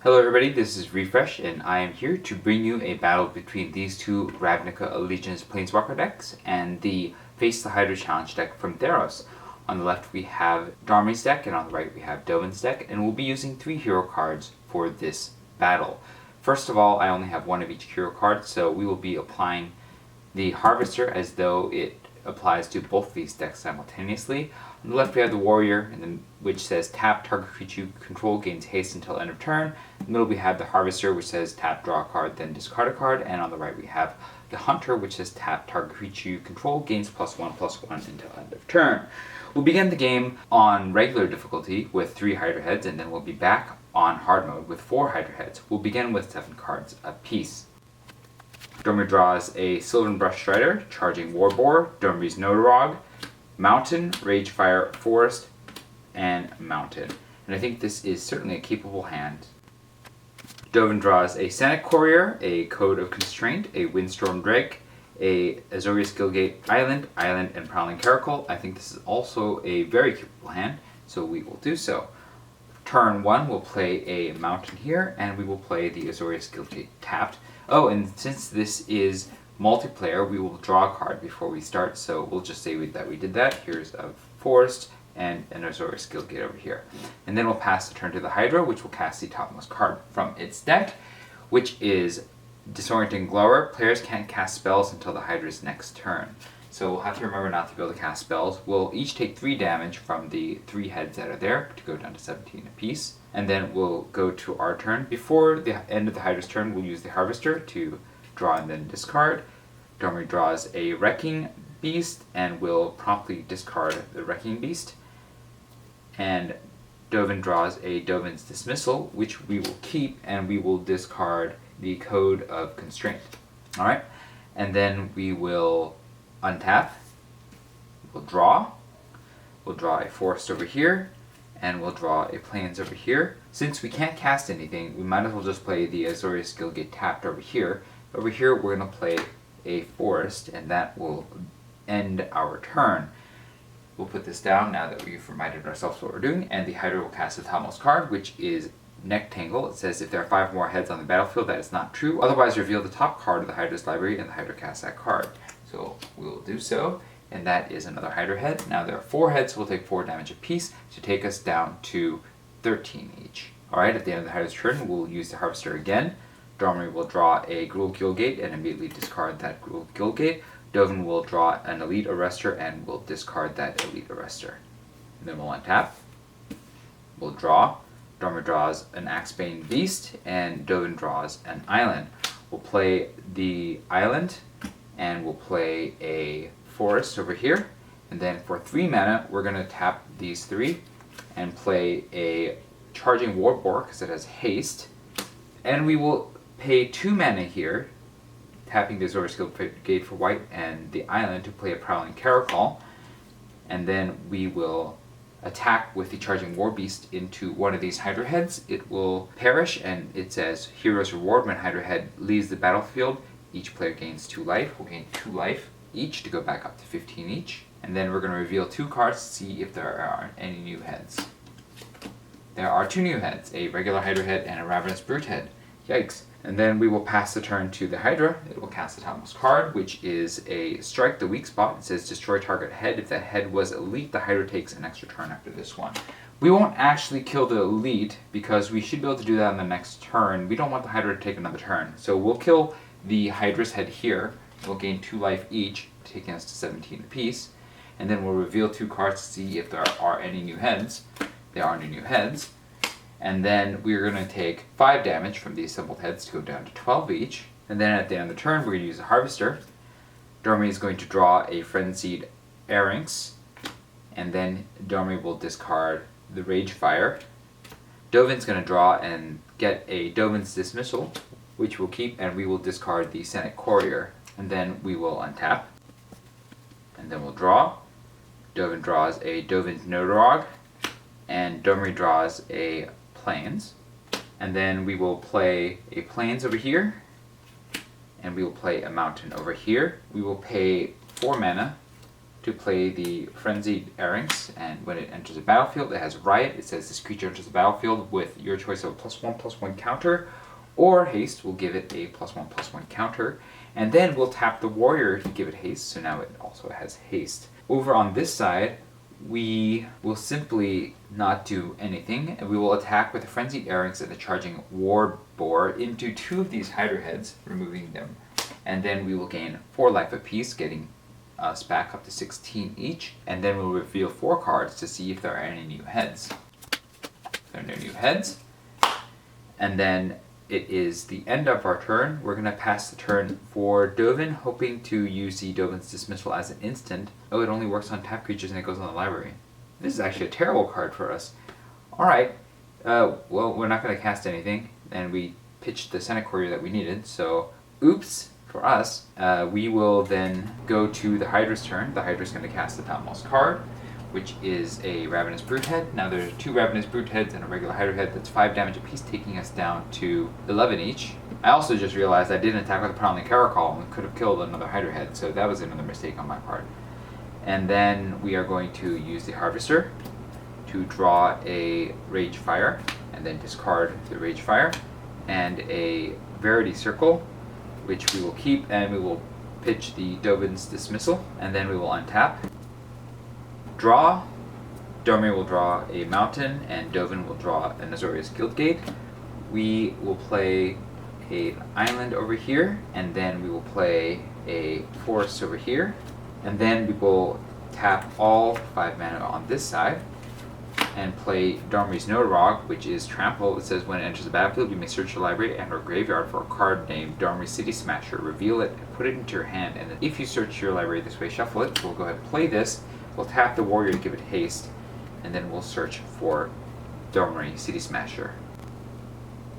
Hello everybody, this is Refresh, and I am here to bring you a battle between these two Ravnica Allegiance Planeswalker decks and the Face the Hydra challenge deck from Theros. On the left we have Domri's deck, and on the right we have Dovin's deck, and we'll be using 3 hero cards for this battle. First of all, I only have one of each hero card, so we will be applying the Harvester as though it applies to both these decks simultaneously. On the left we have the Warrior, which says tap target creature you control gains haste until end of turn. In the middle we have the Harvester, which says tap draw a card then discard a card. And on the right we have the Hunter, which says tap target creature you control gains +1/+1 until end of turn. We'll begin the game on regular difficulty with 3 Hydra heads, and then we'll be back on hard mode with 4 Hydra heads. We'll begin with 7 cards apiece. Domri draws a Sylvan Brush Strider, Charging Warboar, Domri's Notorog, Mountain, Ragefire, Forest, and Mountain. And I think this is certainly a capable hand. Dovin draws a Sanic Courier, a Code of Constraint, a Windstorm Drake, a Azorius Guildgate Island, and Prowling Caracal. I think this is also a very capable hand, so we will do so. Turn 1, we'll play a Mountain here, and we will play the Azorius Guildgate tapped. Oh, and since this is multiplayer, we will draw a card before we start, so we'll just say that we did that. Here's a Forest and an Azorius Guildgate over here. And then we'll pass the turn to the Hydra, which will cast the topmost card from its deck, which is Disorienting Glower. Players can't cast spells until the Hydra's next turn. So we'll have to remember not to be able to cast spells. We'll each take 3 damage from the 3 heads that are there to go down to 17 apiece. And then we'll go to our turn. Before the end of the Hydra's turn, we'll use the Harvester to draw and then discard. Domri draws a Wrecking Beast and will promptly discard the Wrecking Beast. And Dovin draws a Dovin's Dismissal, which we will keep, and we will discard the Code of Constraint. Alright? And then we will untap. We'll draw a Forest over here, and we'll draw a Plains over here. Since we can't cast anything, we might as well just play the Azorius Guildgate tapped over here. Over here we're going to play a Forest, and that will end our turn. We'll put this down now that we've reminded ourselves what we're doing, and the Hydra will cast the topmost card, which is Nectangle. It says if there are 5 more heads on the battlefield, that is not true. Otherwise, reveal the top card of the Hydra's library, and the Hydra casts that card. So we will do so, and that is another Hydra head. Now there are 4 heads, so we'll take 4 damage apiece to take us down to 13 each. Alright, at the end of the Hydra's turn, we'll use the Harvester again. Domri will draw a Gruul Guildgate and immediately discard that Gruul Guildgate. Dovin will draw an Elite Arrestor and will discard that Elite Arrestor. And then we'll untap. We'll draw. Domri draws an Axebane Beast, and Dovin draws an Island. We'll play the Island, and we'll play a Forest over here. And then for 3 mana, we're going to tap these 3 and play a Charging Warboar because it has haste. And we will pay 2 mana here, tapping the Azorius Guildgate for white and the Island to play a Prowling Caracal. And then we will attack with the Charging Warbeast into one of these Hydra heads. It will perish, and it says Hero's Reward. When Hydra head leaves the battlefield, each player gains 2 life. We'll gain 2 life each to go back up to 15 each. And then we're going to reveal 2 cards to see if there are any new heads. There are 2 new heads, a regular Hydra head and a Ravenous Brute head. Yikes. And then we will pass the turn to the Hydra. It will cast the topmost card, which is a Strike the Weak Spot. It says destroy target head. If that head was Elite, the Hydra takes an extra turn after this one. We won't actually kill the Elite because we should be able to do that on the next turn. We don't want the Hydra to take another turn. So we'll kill the Hydra's head here. We'll gain 2 life each, taking us to 17 apiece. And then we'll reveal 2 cards to see if there are any new heads. There are new heads. And then we're going to take 5 damage from the assembled heads to go down to 12 each. And then at the end of the turn, we're going to use a Harvester. Domri is going to draw a Frenzied Pharynx. And then Domri will discard the Ragefire. Dovin's going to draw and get a Dovin's Dismissal, which we'll keep, and we will discard the Sanic Courier. And then we will untap. And then we'll draw. Dovin draws a Dovin's Notorog. And Domri draws a Plains, and then we will play a Plains over here, and we will play a Mountain over here. We will pay 4 mana to play the Frenzied Erranks, and when it enters the battlefield, it has Riot. It says this creature enters the battlefield with your choice of a +1/+1 counter, or haste will give it a +1/+1 counter, and then we'll tap the warrior to give it haste, so now it also has haste. Over on this side, we will simply not do anything, and we will attack with the Frenzied Erranks and the Charging War Boar into 2 of these Hydra heads, removing them, and then we will gain 4 life apiece, getting us back up to 16 each, and then we'll reveal 4 cards to see if there are any new heads. There are no new heads, and then it is the end of our turn. We're going to pass the turn for Dovin, hoping to use the Dovin's Dismissal as an instant. Oh, it only works on tap creatures and it goes on the library. This is actually a terrible card for us. Alright, well, we're not going to cast anything, and we pitched the Senate Courier that we needed, so oops for us. We will then go to the Hydra's turn. The Hydra's going to cast the topmost card, which is a Ravenous Broodhead. Now there's 2 Ravenous Broodheads and a regular Hydra head. That's 5 damage apiece, taking us down to 11 each. I also just realized I didn't attack with a Prowling Caracol and could have killed another Hydra head, so that was another mistake on my part. And then we are going to use the Harvester to draw a Rage Fire, and then discard the Rage Fire, and a Verity Circle, which we will keep, and we will pitch the Dovin's Dismissal, and then we will untap. Draw. Domri will draw a mountain, and Dovin will draw an Azorius Guildgate. We will play an island over here, and then we will play a forest over here, and then we will tap all 5 mana on this side, and play Domri's Noxious, which is Trample. It says when it enters the battlefield, you may search your library and or graveyard for a card named Domri City Smasher, reveal it, and put it into your hand, and then if you search your library this way, shuffle it. So we'll go ahead and play this. We'll tap the warrior to give it haste, and then we'll search for Domri City Smasher.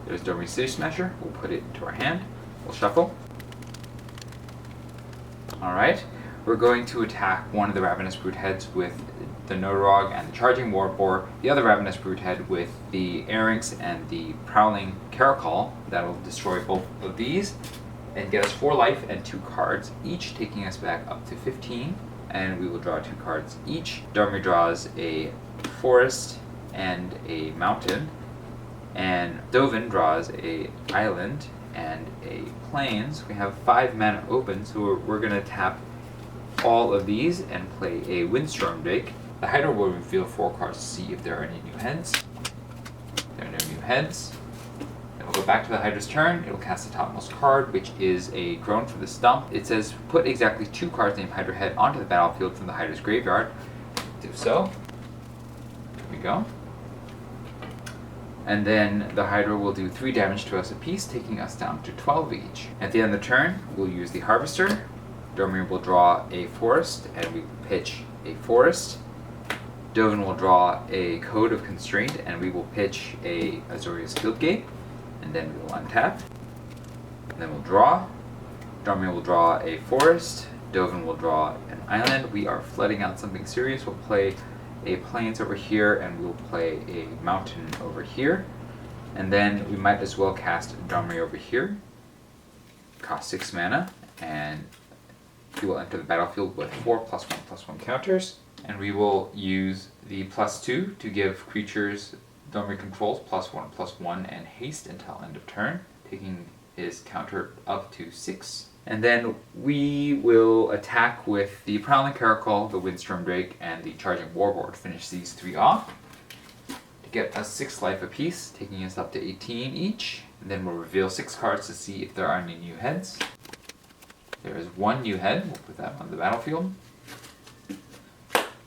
There's Domri City Smasher. We'll put it into our hand. We'll shuffle. Alright, we're going to attack one of the Ravenous Broodheads with the Noxious and the Charging War Boar, the other Ravenous Broodhead with the Erranks and the Prowling Caracol. That'll destroy both of these and get us 4 life and 2 cards, each taking us back up to 15. And we will draw 2 cards each. Domri draws a forest and a mountain, and Dovin draws a island and a plains. We have 5 mana open, so we're going to tap all of these and play a Windstorm Drake. The Hydra will reveal 4 cards to see if there are any new heads. There are no new heads. Then we'll go back to the Hydra's turn. It'll cast the topmost card, which is a Groan for the Stump. It says put exactly 2 cards named Hydra Head onto the battlefield from the Hydra's graveyard. Do so. There we go. And then the Hydra will do 3 damage to us apiece, taking us down to 12 each. At the end of the turn, we'll use the Harvester. Domri will draw a forest, and we pitch a forest. Dovin will draw a Code of Constraint, and we will pitch a Azorius Guildgate, and then we will untap. And then we'll draw. Domri will draw a forest. Dovin will draw an island. We are flooding out something serious. We'll play a plains over here, and we'll play a mountain over here. And then we might as well cast Domri over here. Cost 6 mana, and he will enter the battlefield with 4 +1/+1 counters. And we will use the +2 to give creatures Domri controls +1/+1 and haste until end of turn, taking his counter up to 6. And then we will attack with the Prowling Caracol, the Windstorm Drake, and the Charging War Boar to finish these 3 off, to get us 6 life apiece, taking us up to 18 each. And then we'll reveal 6 cards to see if there are any new heads. There is 1 new head. We'll put that on the battlefield.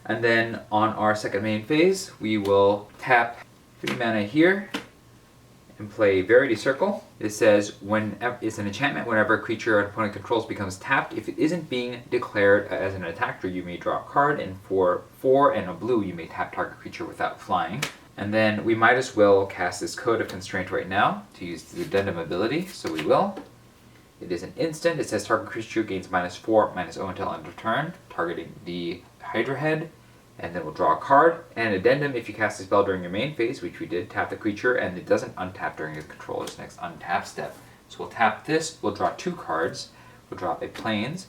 And then on our second main phase, we will tap 3 mana here and play Verity Circle. It says it's an enchantment. Whenever a creature an opponent controls becomes tapped, if it isn't being declared as an attacker, you may draw a card, and for 4 and a blue, you may tap target creature without flying. And then we might as well cast this Code of Constraint right now to use the Addendum ability, so we will. It is an instant. It says target creature gains -4/-0 until end of turn, targeting the Hydra head. And then we'll draw a card. And addendum, if you cast a spell during your main phase, which we did, tap the creature, and it doesn't untap during the controller's next untap step. So we'll tap this, we'll draw 2 cards. We'll draw a plains,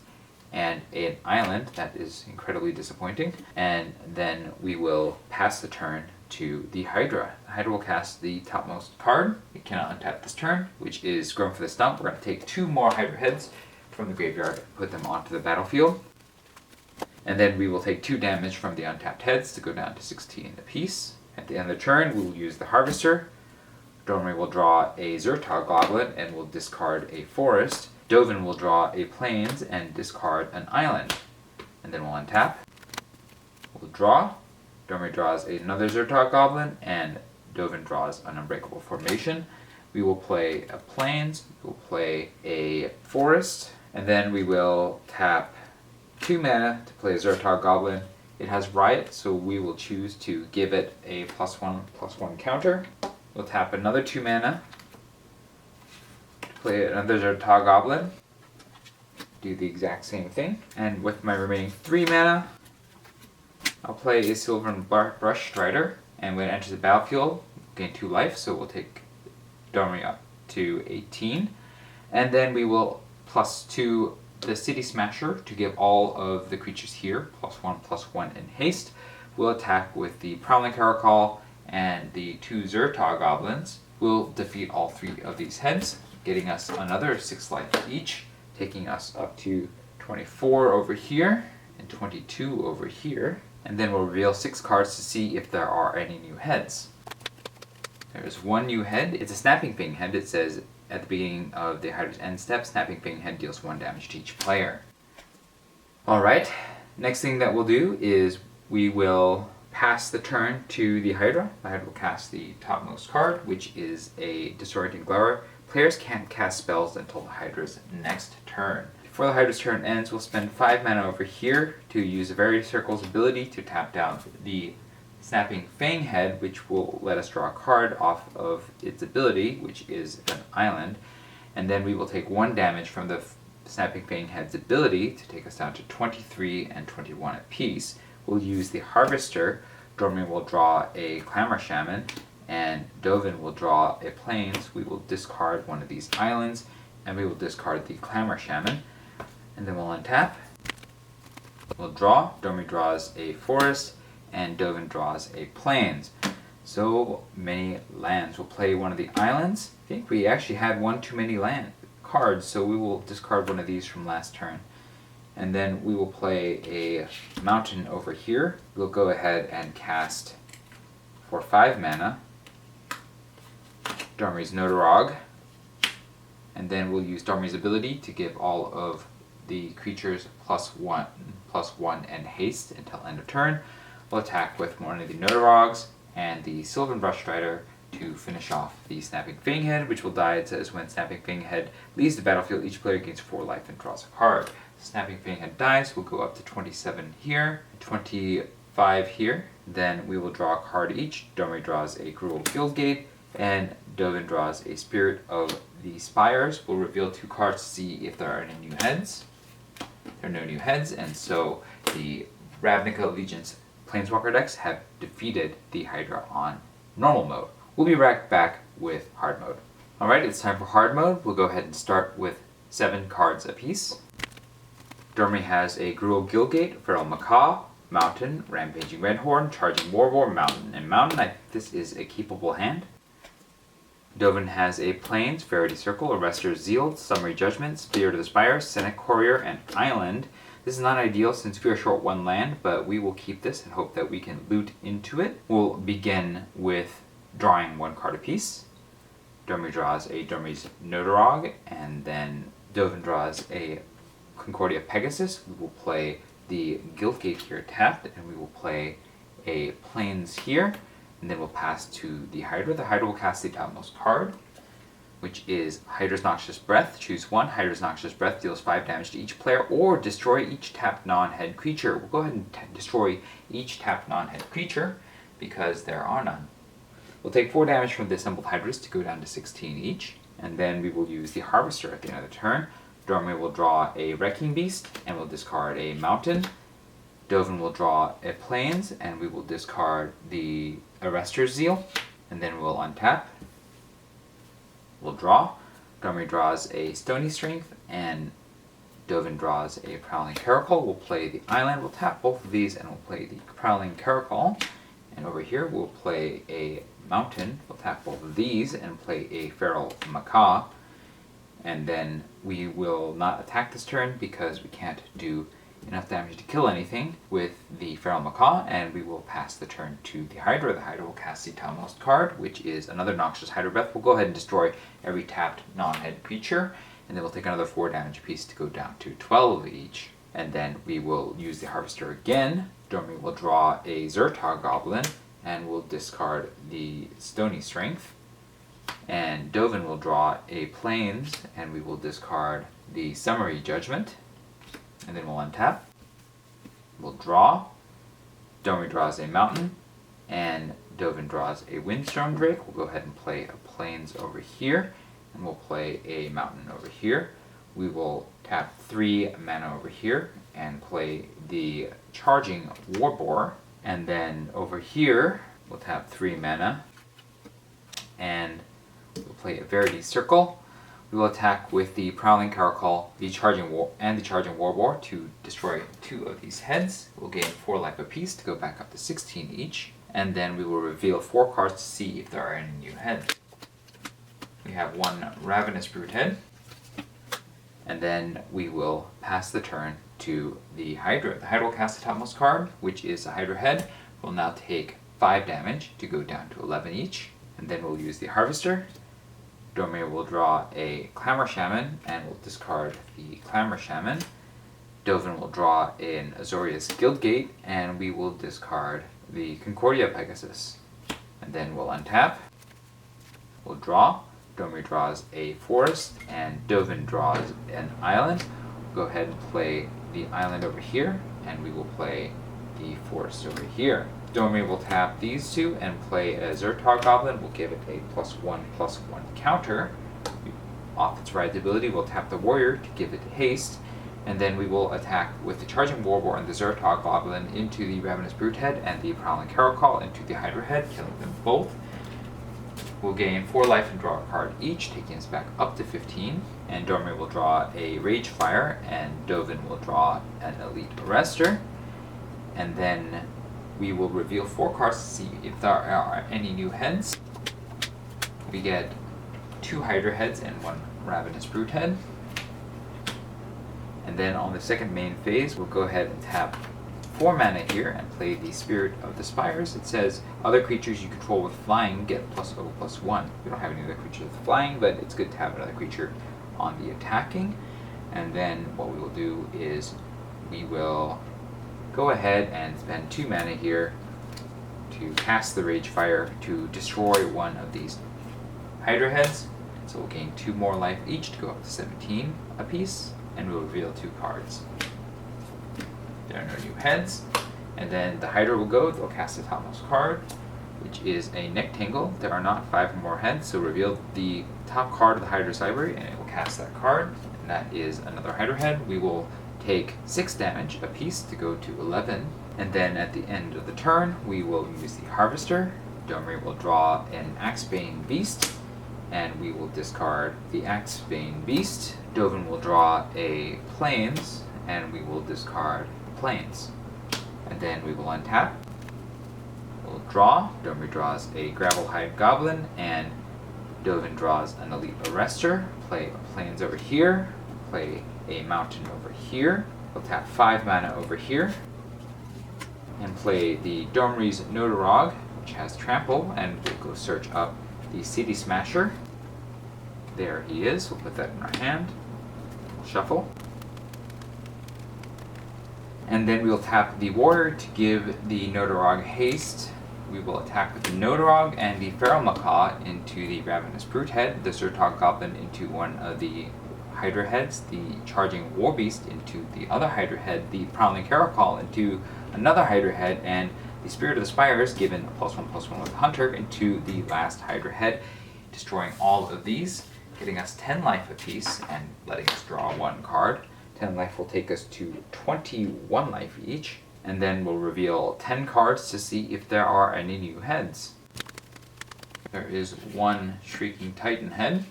and an island. That is incredibly disappointing. And then we will pass the turn to the Hydra. The Hydra will cast the topmost card. It cannot untap this turn, which is Grown for the Stump. We're going to take 2 more Hydra heads from the graveyard and put them onto the battlefield. And then we will take 2 damage from the untapped heads to go down to 16 apiece. At the end of the turn, we will use the Harvester. Domri will draw a Zertog Goblin and will discard a forest. Dovin will draw a Plains and discard an island. And then we'll untap. We'll draw. Domri draws another Zertog Goblin and Dovin draws an Unbreakable Formation. We will play a Plains, we will play a forest, and then we will tap 2 mana to play a Zertog Goblin. It has Riot, so we will choose to give it a +1/+1 counter. We'll tap another 2 mana to play another Zertog Goblin. Do the exact same thing. And with my remaining 3 mana, I'll play a Sylvan Brush Strider. And when it enters the battlefield, gain 2 life, so we'll take Domri up to 18. And then we will +2 the City Smasher to give all of the creatures here +1/+1 in haste. We'll attack with the Prowling Caracal and the 2 Zertog Goblins. We'll defeat all 3 of these heads, getting us another 6 life each, taking us up to 24 over here and 22 over here. And then we'll reveal 6 cards to see if there are any new heads. There's 1 new head. It's a Snapping Fang head. It says at the beginning of the Hydra's end step, Snapping Fang head deals 1 damage to each player. Alright, next thing that we'll do is we will pass the turn to the Hydra. The Hydra will cast the topmost card, which is a Disorienting Glower. Players can't cast spells until the Hydra's next turn. Before the Hydra's turn ends, we'll spend 5 mana over here to use a Various Circle's ability to tap down the Snapping Fang head, which will let us draw a card off of its ability, which is an island. And then we will take 1 damage from the Snapping Fang head's ability to take us down to 23 and 21 apiece. We'll use the Harvester. Domri will draw a Clamor Shaman, and Dovin will draw a Plains. We will discard one of these islands, and we will discard the Clamor Shaman. And then we'll untap. We'll draw. Domri draws a forest, and Dovin draws a Plains. So many lands. We'll play one of the islands. I think we actually had 1 too many land cards, so we will discard one of these from last turn. And then we will play a mountain over here. We'll go ahead and cast for 5 mana Domri's Notorog. And then we'll use Domri's ability to give all of the creatures +1/+1 and haste until end of turn. We'll attack with one of the Notorogs and the Sylvan Brush Strider to finish off the Snapping Fang head, which will die. It says when Snapping Fang head leaves the battlefield, each player gains 4 life and draws a card. Snapping Fang head dies. We'll go up to 27 here, 25 here. Then we will draw a card each. Domri draws a Gruul Guildgate, and Dovin draws a Spirit of the Spires. We'll reveal 2 cards to see if there are any new heads. There are no new heads, and so the Ravnica Allegiance Planeswalker decks have defeated the Hydra on normal mode. We'll be right back with hard mode. Alright, it's time for hard mode. We'll go ahead and start with 7 cards apiece. Domri has a Gruul Guildgate, Feral Macaw, Mountain, Rampaging Redhorn, Charging Warboar, Mountain, and Mountain. This is a keepable hand. Dovin has a Plains, Verity Circle, Arrester's Zeal, Summary Judgment, Spirit of the Spire, Senate Courier, and Island. This is not ideal since we are short 1 land, but we will keep this and hope that we can loot into it. We'll begin with drawing 1 card apiece. Domri draws a Domri's Notorog, and then Dovin draws a Concordia Pegasus. We will play the Guildgate here tapped, and we will play a Plains here, and then we'll pass to the Hydra. The Hydra will cast the topmost card, which is Hydra's Noxious Breath. Choose 1. Hydra's Noxious Breath deals 5 damage to each player, or destroy each tapped non-head creature. We'll go ahead and destroy each tapped non-head creature, because there are none. We'll take 4 damage from the assembled Hydras to go down to 16 each, and then we will use the Harvester at the end of the turn. Domri will draw a Wrecking Beast, and we'll discard a Mountain. Dovin will draw a Plains, and we will discard the Arrester's Zeal, and then we'll untap. We'll draw. Domri draws a Stony Strength, and Dovin draws a Prowling Caracol. We'll play the island. We'll tap both of these and we'll play the Prowling Caracol. And over here we'll play a mountain. We'll tap both of these and play a Feral Macaw. And then we will not attack this turn because we can't do enough damage to kill anything with the Feral Macaw, and we will pass the turn to the Hydra. The Hydra will cast the topmost card, which is another Noxious Hydra Breath. We'll go ahead and destroy every tapped non-head creature, and then we'll take another 4 damage apiece to go down to 12 each. And then we will use the Harvester again. Domri will draw a Zertog Goblin, and we'll discard the Stony Strength. And Dovin will draw a Plains, and we will discard the Summary Judgment. And then we'll untap. We'll draw. Domri draws a Mountain, and Dovin draws a Windstorm Drake. We'll go ahead and play a Plains over here, and we'll play a Mountain over here. We will tap 3 mana over here and play the Charging Warboar. And then over here, we'll tap 3 mana and we'll play a Verity Circle. We will attack with the Prowling Caracol, the Charging Warboar to destroy 2 of these heads. We'll gain 4 life apiece to go back up to 16 each. And then we will reveal 4 cards to see if there are any new heads. We have 1 Ravenous Broodhead. And then we will pass the turn to the Hydra. The Hydra will cast the topmost card, which is a Hydra head. We'll now take 5 damage to go down to 11 each. And then we'll use the Harvester. Domri will draw a Clamor Shaman, and we'll discard the Clamor Shaman. Dovin will draw an Azorius Guildgate, and we will discard the Concordia Pegasus. And then we'll untap. We'll draw. Domri draws a Forest, and Dovin draws an Island. We'll go ahead and play the Island over here, and we will play the Forest over here. Domri will tap these 2 and play a Zertog Goblin. We'll give it a +1/+1 counter. Off its right ability, we'll tap the Warrior to give it haste, and then we will attack with the Charging Warboar and the Zertog Goblin into the Ravenous Broodhead and the Prowling Caracol into the Hydra head, killing them both. We'll gain 4 life and draw a card each, taking us back up to 15. And Domri will draw a Rage Fire, and Dovin will draw an Elite Arrestor. And then we will reveal 4 cards to see if there are any new heads. We get 2 Hydra heads and 1 Ravenous Broodhead. And then on the second main phase, we'll go ahead and tap 4 mana here and play the Spirit of the Spires. It says other creatures you control with flying get +0/+1. We don't have any other creatures with flying, but it's good to have another creature on the attacking. And then what we will do is we will go ahead and spend 2 mana here to cast the Rage Fire to destroy 1 of these Hydra heads. So we'll gain 2 more life each to go up to 17 apiece, and we'll reveal 2 cards. There are no new heads. And then the Hydra will go, they'll cast the topmost card, which is a Nectangle. There are not 5 more heads, so reveal the top card of the Hydra's library, and it will cast that card. And that is another Hydra head. We will take 6 damage apiece to go to 11. And then at the end of the turn, we will use the Harvester. Domri will draw an Axebane Beast, and we will discard the Axebane Beast. Dovin will draw a Plains, and we will discard Plains. And then we will untap. We'll draw. Domri draws a Gravelhide Goblin, and Dovin draws an Elite Arrestor. Play a Plains over here. Play a Mountain over here. We'll tap 5 mana over here. And play the Domri's Nodorog, which has Trample, and we'll go search up the City Smasher. There he is. We'll put that in our hand. We'll shuffle. And then we'll tap the Warrior to give the Nodorog haste. We will attack with the Nodorog and the Feral Macaw into the Ravenous Broodhead, the Zertog Goblin into 1 of the Hydra heads, the Charging Warbeast into the other Hydra head, the Prowling Caracol into another Hydra head, and the Spirit of the Spires, given a +1/+1 with Hunter, into the last Hydra head, destroying all of these, getting us 10 life apiece and letting us draw 1 card. 10 life will take us to 21 life each, and then we'll reveal 10 cards to see if there are any new heads. There is 1 Shrieking Titan head,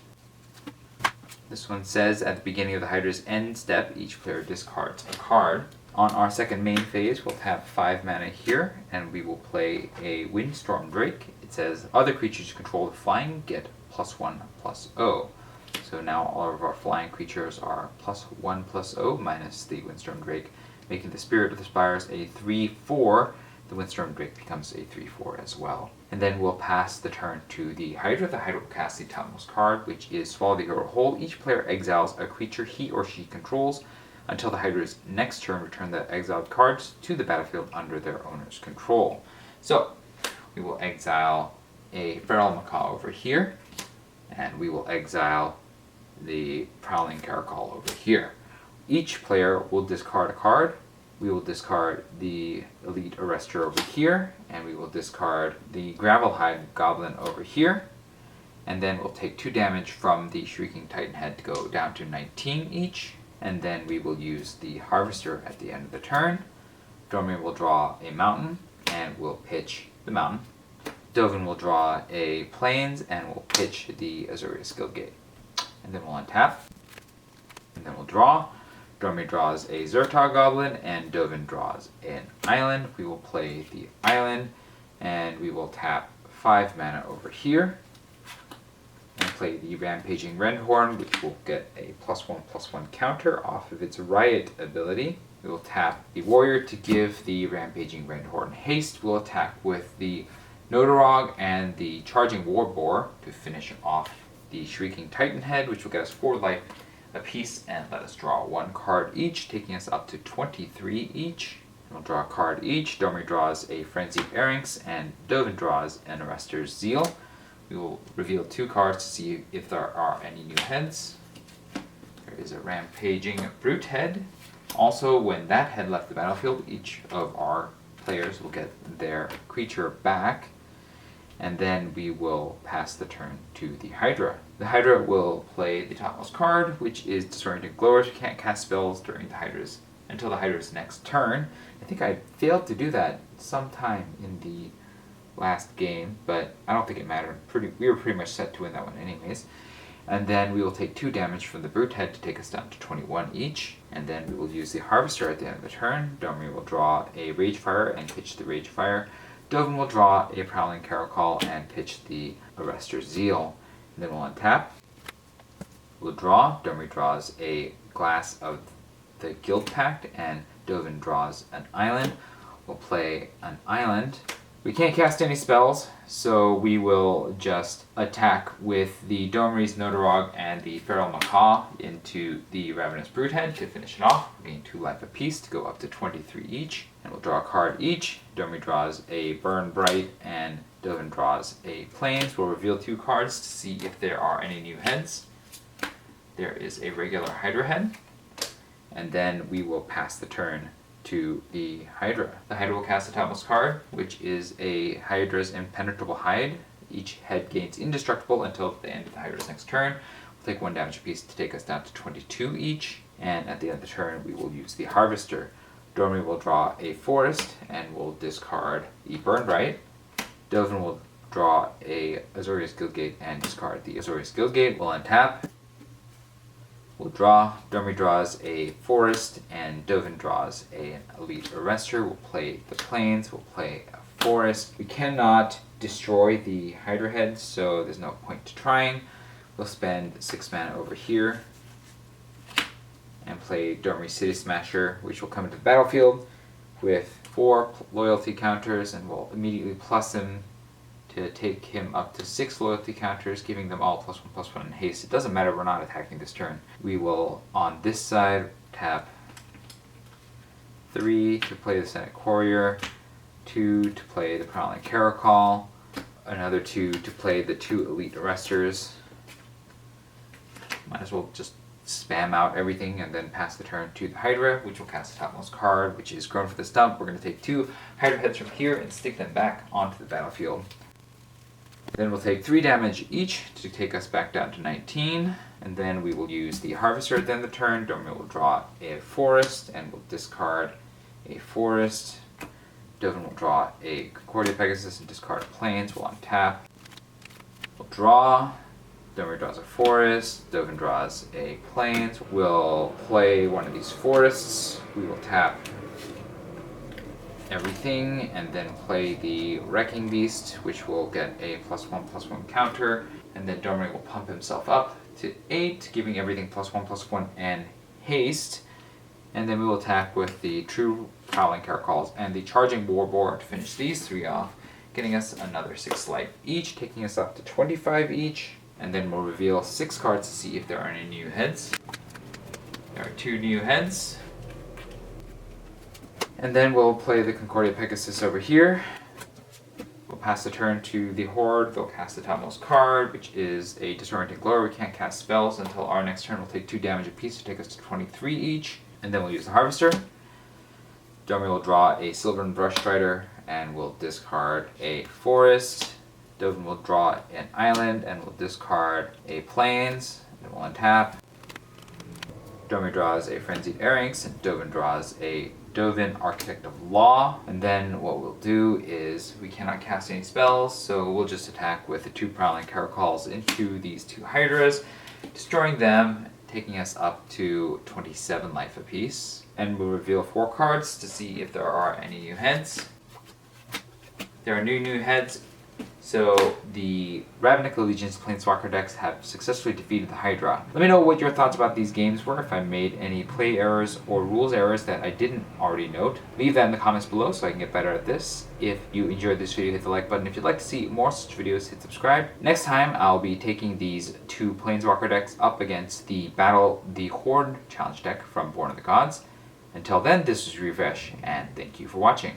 This one says, at the beginning of the Hydra's end step, each player discards a card. On our second main phase, we'll tap 5 mana here, and we will play a Windstorm Drake. It says, other creatures you control with flying get +1/+0. So now all of our flying creatures are +1/+0 minus the Windstorm Drake, making the Spirit of the Spires a 3/4. The Windstorm Drake becomes a 3/4 as well. And then we'll pass the turn to the Hydra. The Hydra will cast the topmost card, which is Swallow the Hero Whole. Each player exiles a creature he or she controls. Until the Hydra's next turn, return the exiled cards to the battlefield under their owner's control. So, we will exile a Feral Macaw over here, and we will exile the Prowling Caracal over here. Each player will discard a card. We will discard the Elite Arrestor over here, and we will discard the Gravelhide Goblin over here, and then we'll take 2 damage from the Shrieking Titan Head to go down to 19 each, and then we will use the Harvester at the end of the turn. Domri will draw a mountain, and we'll pitch the mountain. Dovin will draw a Plains, and we'll pitch the Azorius Guildgate. And then we'll untap, and then we'll draw. Domri draws a Zertar Goblin, and Dovin draws an island. We will play the island, and we will tap 5 mana over here, and play the Rampaging Rendhorn, which will get a +1/+1 counter off of its Riot ability. We will tap the Warrior to give the Rampaging Rendhorn haste. We'll attack with the Nodorog and the Charging Warboar to finish off the Shrieking Titan Head, which will get us 4 life apiece and let us draw 1 card each, taking us up to 23 each. We'll draw a card each. Domri draws a Frenzied Pharynx, and Dovin draws an Arrestor's Zeal. We will reveal 2 cards to see if there are any new heads. There is a Rampaging Brute Head. Also, when that head left the battlefield, each of our players will get their creature back. And then we will pass the turn to the Hydra. The Hydra will play the topmost card, which is Disoriented Glowers. We can't cast spells during until the Hydra's next turn. I think I failed to do that sometime in the last game, but I don't think it mattered. We were pretty much set to win that one anyways. And then we will take 2 damage from the Brute Head to take us down to 21 each. And then we will use the Harvester at the end of the turn. Domri will draw a Ragefire and pitch the Ragefire. Dovin will draw a Prowling Caracal and pitch the Arrestor's Zeal. And then we'll untap. We'll draw. Domri draws a Glass of the Guild Pact, and Dovin draws an island. We'll play an island. We can't cast any spells, so we will just attack with the Domri's Nodorog and the Feral Macaw into the Ravenous Broodhead to finish it off. We're getting 2 life apiece to go up to 23 each. And we'll draw a card each. Domri draws a Burn Bright, and Dovin draws a Plains. We'll reveal 2 cards to see if there are any new heads. There is a regular Hydra head. And then we will pass the turn to the Hydra. The Hydra will cast a topmost card, which is a Hydra's Impenetrable Hide. Each head gains indestructible until the end of the Hydra's next turn. We'll take 1 damage apiece to take us down to 22 each. And at the end of the turn, we will use the Harvester. Domri will draw a Forest, and will discard the Burn Bright. Dovin will draw a Azorius Guildgate and discard the Azorius Guildgate. We'll untap. We'll draw. Domri draws a Forest, and Dovin draws an Elite Arrestor. We'll play the Plains. We'll play a Forest. We cannot destroy the Hydra head, so there's no point to trying. We'll spend 6 mana over here and play Domri City Smasher, which will come into the battlefield with 4 loyalty counters, and we'll immediately plus him to take him up to 6 loyalty counters, giving them all +1/+1 in haste. It doesn't matter, we're not attacking this turn. We will, on this side, tap 3 to play the Senate Courier, 2 to play the Prowling Caracal, another 2 to play the 2 Elite Arrestors. Might as well just spam out everything and then pass the turn to the Hydra, which will cast the topmost card, which is Grown for the Stump. We're going to take 2 Hydra heads from here and stick them back onto the battlefield. Then we'll take 3 damage each to take us back down to 19, and then we will use the Harvester at the end of the turn. Domri will draw a Forest, and we'll discard a Forest. Dovin will draw a Concordia Pegasus and discard a Plains. We'll untap. We'll draw. Domri draws a forest, Dovin draws a plains. We'll play one of these forests. We will tap everything and then play the Wrecking Beast, which will get a +1/+1 counter. And then Domri will pump himself up to 8, giving everything +1/+1 and haste. And then we will attack with the True Prowling Caracols and the Charging Warboar to finish these 3 off, getting us another 6 life each, taking us up to 25 each. And then we'll reveal 6 cards to see if there are any new heads. There are 2 new heads. And then we'll play the Concordia Pegasus over here. We'll pass the turn to the Horde. They'll cast the topmost card, which is a Disorienting Glow. We can't cast spells until our next turn. We'll take 2 damage apiece to take us to 23 each. And then we'll use the Harvester. Domri will draw a Sylvan Brush Strider and we'll discard a Forest. Dovin will draw an Island and we'll discard a Plains. And we'll untap. Domri draws a Frenzied Airynx and Dovin draws a Dovin Architect of Law. And then what we'll do is we cannot cast any spells, so we'll just attack with the 2 Prowling Caracols into these 2 Hydras, destroying them, taking us up to 27 life apiece. And we'll reveal 4 cards to see if there are any new heads. There are new heads. So the Ravnica Legion's Planeswalker decks have successfully defeated the Hydra. Let me know what your thoughts about these games were, if I made any play errors or rules errors that I didn't already note. Leave that in the comments below so I can get better at this. If you enjoyed this video, hit the like button. If you'd like to see more such videos, hit subscribe. Next time, I'll be taking these 2 Planeswalker decks up against the Horde challenge deck from Born of the Gods. Until then, this was Refresh, and thank you for watching.